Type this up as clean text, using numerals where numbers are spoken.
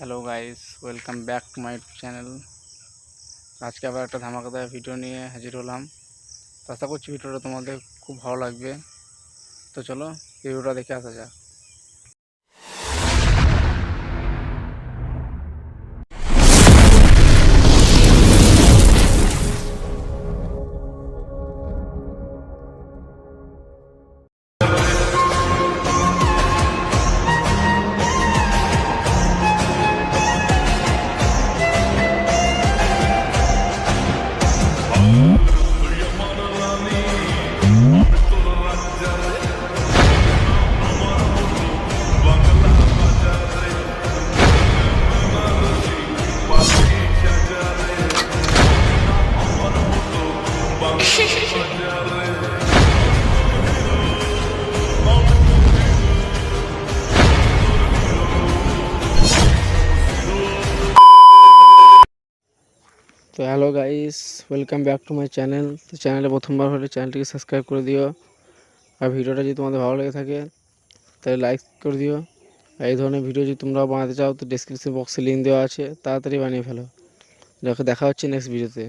Hello guys, welcome back to my channel. আজকে আবার একটা ধামাকাদার ভিডিও নিয়ে হাজির হলাম। তো আশা করছি ভিডিওটা তোমাদের খুব ভালো লাগবে। তো চলো ভিডিওটা দেখে আসা যাক। তো hello guys, welcome back to my channel. তো চ্যানেলে প্রথমবার হলে চ্যানেলটিকে সাবস্ক্রাইব করে দিও। আর ভিডিওটা যদি তোমাদের ভালো লেগে থাকে তাহলে লাইক করে দিও। আর এই ধরনের ভিডিও যদি তোমরাও বানাতে চাও তো ডেসক্রিপশন বক্সে লিঙ্ক দেওয়া আছে, তাড়াতাড়ি বানিয়ে ফেলো। দেখা হচ্ছে নেক্সট ভিডিওতে।